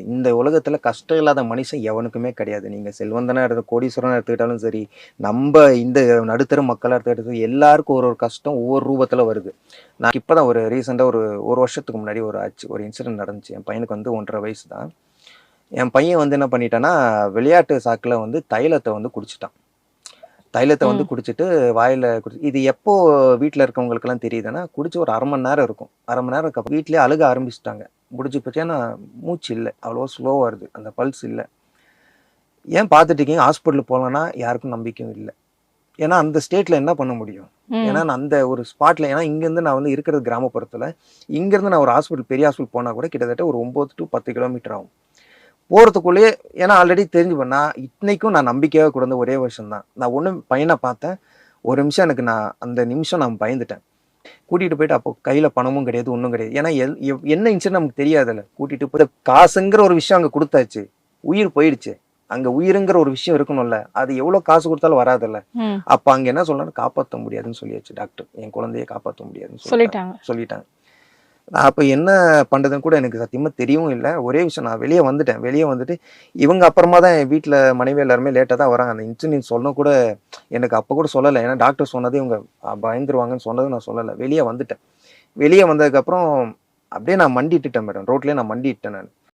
இந்த உலகத்துல கஷ்டம் இல்லாத மனுஷன் எவனுக்குமே கிடையாது. நீங்க செல்வந்தனா கோடீஸ்வரனா எடுத்துக்கிட்டாலும் சரி, இந்த நடுத்தர மக்களா எடுத்துக்கிட்டாலும் எல்லாருக்கும் ஒரு ஒரு கஷ்டம் ஒவ்வொரு ரூபத்துல வருது. நான் இப்பதான் ஒரு ரீசெண்டா ஒரு 1 வருஷத்துக்கு முன்னாடி ஒரு இன்சிடென்ட் நடந்துச்சு. என் பையனுக்கு வந்து 1 1/2 வயசு தான். என் பையன் வந்து என்ன பண்ணிட்டான்னா, விளையாட்டு சாக்குல வந்து தைலத்த வந்து குடிச்சுட்டான். தைலத்த வந்து ம். குடிச்சிட்டு வாயில இது எப்போ வீட்ல இருக்கவங்களுக்கெல்லாம் தெரியுதுன்னா, குடிச்சு ஒரு 1/2 மணி நேரம் இருக்கும். 1/2 மணி நேரம் அதுக்கப்புறம் வீட்லயே அழுக ஆரம்பிச்சுட்டாங்க. முடிஞ்சு போச்சு. ஏன்னா மூச்சு இல்ல. அவ்வளவா ஸ்லோவா வருது. அந்த பல்ஸ் இல்ல. ஏன் பார்த்துட்டு இருக்கீங்க? ஹாஸ்பிட்டல் போலான்னா யாருக்கும் நம்பிக்கையும் இல்ல. ஏன்னா அந்த ஸ்டேட்ல என்ன பண்ண முடியும்? ஏன்னா ம். நான் அந்த ஒரு ஸ்பாட்ல ஏன்னா இங்கேருந்து நான் வந்து இருக்கிறது கிராமப்புறத்துல. இங்கேருந்து நான் ஒரு ஹாஸ்பிட்டல் பெரிய ஹாஸ்பிட்டல் போனா கூட கிட்டத்தட்ட ஒரு 9 டூ 10 கிலோமீட்டர் ஆகும். போறதுக்குள்ளேயே ஏன்னா ஆல்ரெடி தெரிஞ்சு நான் இன்னைக்கும் நான் நம்பிக்கையா கூட ஒரே வருஷம் தான். நான் பையன பார்த்தேன். ஒரு நிமிஷம் நான் அந்த நிமிஷம் நான் பயந்துட்டேன். கூட்டிட்டு போயிட்டு அப்போ கையில பணமும் கிடையாது, ஒண்ணும் கிடையாது. ஏன்னா என்ன இன்சிடென்ட் நமக்கு தெரியாதுல்ல. கூட்டிட்டு போய் காசுங்கிற ஒரு விஷயம் அங்க குடுத்தாச்சு. உயிர் போயிடுச்சு. அங்க உயிருங்கிற ஒரு விஷயம் இருக்கணும்ல. அது எவ்வளவு காசு குடுத்தாலும் வராதுல்ல. ம். அப்ப அங்க என்ன சொல்றாங்க, காப்பாத்த முடியாதுன்னு சொல்லியாச்சு டாக்டர். என் குழந்தைய காப்பாத்த முடியாதுன்னு சொல்லிட்டாங்க. சொல்லிட்டாங்க. நான் அப்ப என்ன பண்றதுன்னு கூட எனக்கு சத்தியமா தெரியவும் இல்ல. ஒரே விஷயம் நான் வெளிய வந்துட்டேன். வெளிய வந்துட்டு இவங்க அப்புறமா தான் என் வீட்ல மனைவி எல்லாருமே லேட்டா தான் வராங்க. அந்த இன்சிடென்ட் சொல்லவும் கூட எனக்கு அப்ப கூட சொல்லல. ஏன்னா டாக்டர் சொன்னது இவங்க பயந்துருவாங்கன்னு சொன்னதும் நான் சொல்லல. வெளிய வந்துட்டேன். வெளிய வந்ததுக்கப்புறம் அப்படியே நான் மண்டிட்டுட்டேன் மேடம். ரோட்லயே நான் மண்டிட்டேன் நானு.